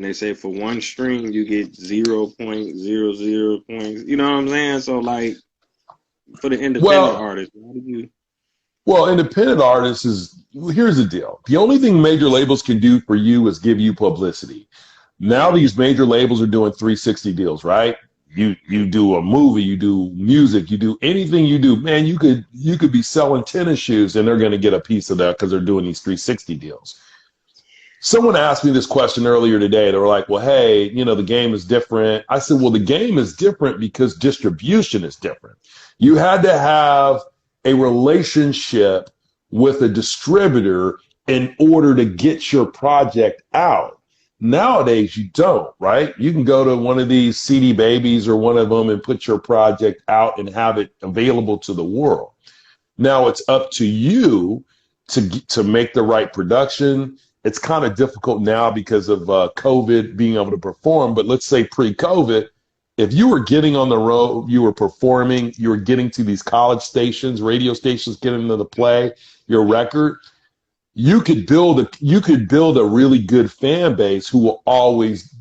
and they say for one stream you get 0.00 points. You know what I'm saying? So like for the independent Well, artists, how do you? independent artists is, here's the deal. The only thing major labels can do for you is give you publicity. Now Mm-hmm. these major labels are doing 360 deals, right? You do a movie, you do music, you do anything you do, man, you could be selling tennis shoes and they're going to get a piece of that because they're doing these 360 deals. Someone asked me this question earlier today. They were like, well, hey, the game is different. I said, well, the game is different because distribution is different. You had to have a relationship with a distributor in order to get your project out. Nowadays, you don't, right? You can go to one of these CD Babies or one of them and put your project out and have it available to the world. Now it's up to you to make the right production. It's kind of difficult now because of COVID being able to perform. But let's say pre-COVID, if you were getting on the road, you were performing, you were getting to these college stations, radio stations, getting them to play your record, you could build a really good fan base who will always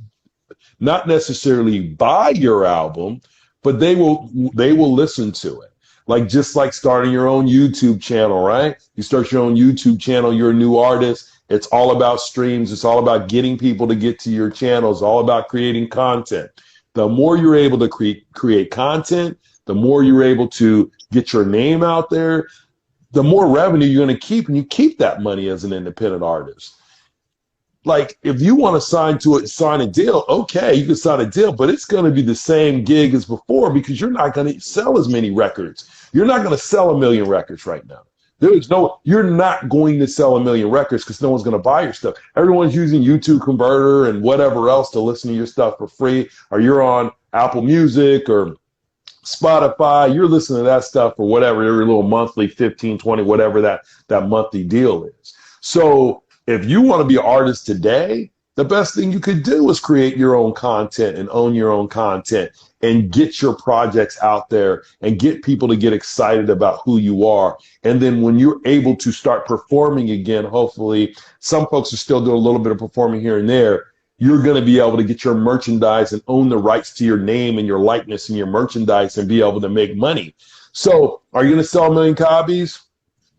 not necessarily buy your album, but they will listen to it. Like just like starting your own YouTube channel, right? You start your own YouTube channel, you're a new artist. It's all about streams. It's all about getting people to get to your channel. It's all about creating content. The more you're able to create content, the more you're able to get your name out there, the more revenue you're going to keep, and you keep that money as an independent artist. Like if you want to sign a deal, okay, you can sign a deal, but it's going to be the same gig as before because you're not going to sell as many records. You're not going to sell 1 million records right now. You're not going to sell 1 million records because no one's going to buy your stuff. Everyone's using YouTube Converter and whatever else to listen to your stuff for free, or you're on Apple Music or Spotify. You're listening to that stuff for whatever, every little monthly 15, 20, whatever that monthly deal is. So if you want to be an artist today, the best thing you could do is create your own content and own your own content and get your projects out there and get people to get excited about who you are. And then when you're able to start performing again, hopefully some folks are still doing a little bit of performing here and there. You're going to be able to get your merchandise and own the rights to your name and your likeness and your merchandise and be able to make money. So are you going to sell 1 million copies?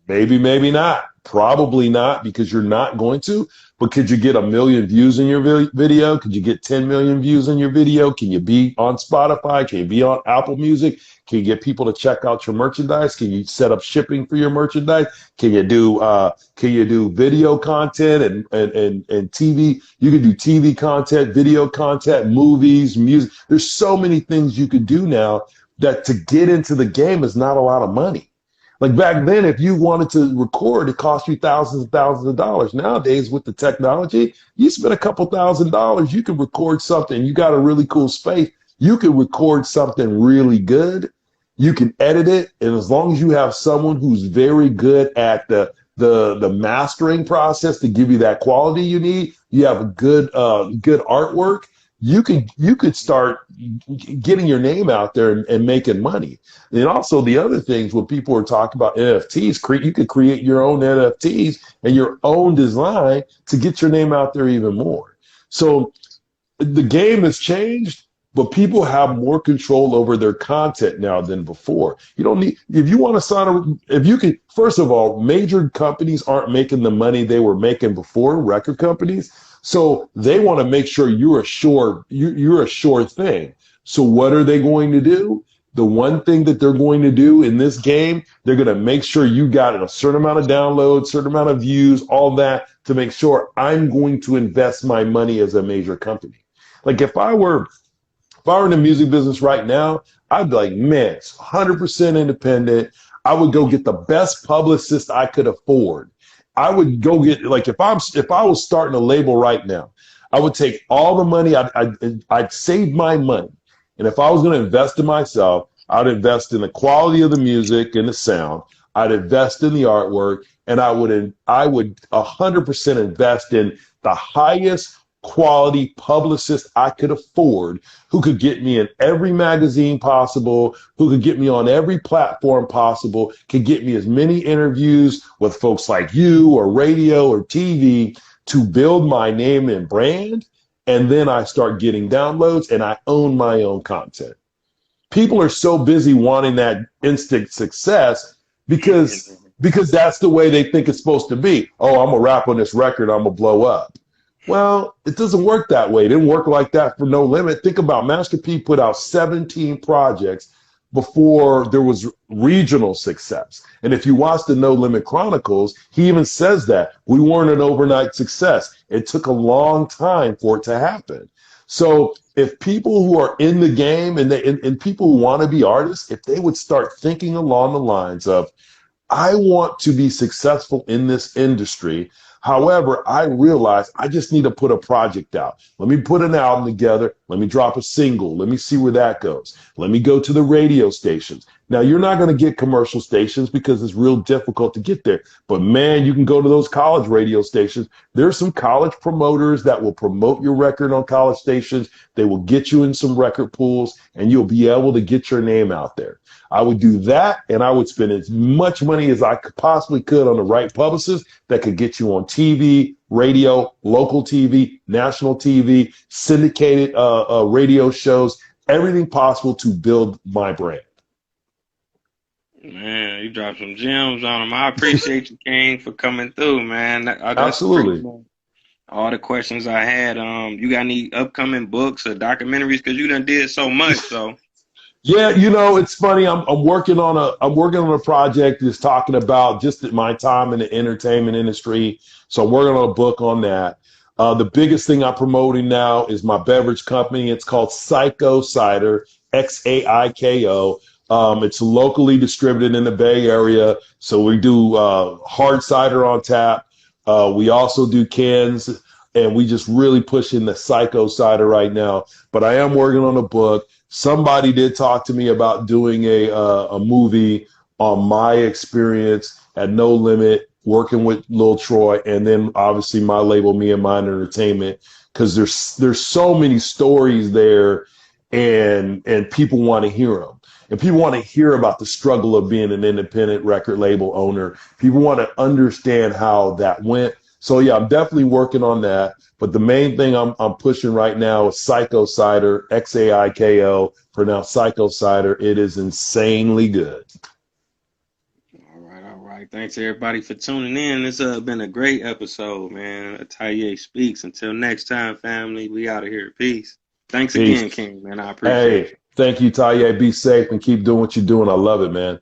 Maybe, maybe not. Probably not, because you're not going to. But could you get 1 million views in your video? Could you get 10 million views in your video? Can you be on Spotify? Can you be on Apple Music? Can you get people to check out your merchandise? Can you set up shipping for your merchandise? Can you do video content and TV? You can do TV content, video content, movies, music. There's so many things you could do now that to get into the game is not a lot of money. Like back then, if you wanted to record, it cost you thousands and thousands of dollars. Nowadays, with the technology, you spend a couple $1,000s, you can record something. You got a really cool space. You can record something really good. You can edit it, and as long as you have someone who's very good at the mastering process to give you that quality you need, you have a good artwork. You could start getting your name out there and making money. And also the other things when people are talking about NFTs, you could create your own NFTs and your own design to get your name out there even more. So the game has changed, but people have more control over their content now than before. You don't need, if you want to sign if you can, first of all, major companies aren't making the money they were making before, record companies. So they want to make sure you're a sure thing. So what are they going to do? The one thing that they're going to do in this game, they're going to make sure you got a certain amount of downloads, certain amount of views, all that, to make sure I'm going to invest my money as a major company. Like if I were in the music business right now, I'd be like, man, it's 100% independent. I would go get the best publicist I could afford. I would go get, like, if I was starting a label right now, I would take all the money, I'd save my money. And if I was going to invest in myself, I'd invest in the quality of the music and the sound. I'd invest in the artwork, and I would 100% invest in the highest quality publicist I could afford, who could get me in every magazine possible, who could get me on every platform possible, could get me as many interviews with folks like you or radio or TV to build my name and brand. and then I start getting downloads and I own my own content. People are so busy wanting that instant success because that's the way they think it's supposed to be. Oh, I'm gonna rap on this record, I'm gonna blow up. Well, it doesn't work that way. It didn't work like that for No Limit. Think about Master P put out 17 projects before there was regional success. And if you watch the No Limit Chronicles, he even says that we weren't an overnight success. It took a long time for it to happen. So if people who are in the game and people who want to be artists, if they would start thinking along the lines of, I want to be successful in this industry. However, I realize I just need to put a project out. Let me put an album together. Let me drop a single. Let me see where that goes. Let me go to the radio stations. Now, you're not going to get commercial stations because it's real difficult to get there. But man, you can go to those college radio stations. There's some college promoters that will promote your record on college stations. They will get you in some record pools and you'll be able to get your name out there. I would do that, and I would spend as much money as I possibly could on the right publicist that could get you on TV, radio, local TV, national TV, syndicated radio shows, everything possible to build my brand. Man, you dropped some gems on them. I appreciate you, King, for coming through, man. That's Absolutely. All the questions I had. You got any upcoming books or documentaries? Because you done did so much, so. Yeah, it's funny. I'm working on a project that's talking about just my time in the entertainment industry. So I'm working on a book on that. The biggest thing I'm promoting now is my beverage company. It's called Psycho Cider, Xaiko. It's locally distributed in the Bay Area. So we do hard cider on tap. We also do cans, and we just really pushing the Psycho Cider right now. But I am working on a book. Somebody did talk to me about doing a movie on my experience at No Limit, working with Lil Troy, and then obviously my label, Me and Mine Entertainment, because there's so many stories there, and people want to hear them. And people want to hear about the struggle of being an independent record label owner. People want to understand how that went. So yeah, I'm definitely working on that. But the main thing I'm pushing right now is Psycho Cider, Xaiko, pronounced Psycho Cider. It is insanely good. All right. Thanks everybody for tuning in. This has been a great episode, man. Taye Speaks. Until next time, family, we out of here. Peace. Thanks again, King, man. I appreciate it. Hey, thank you, Taye. Be safe and keep doing what you're doing. I love it, man.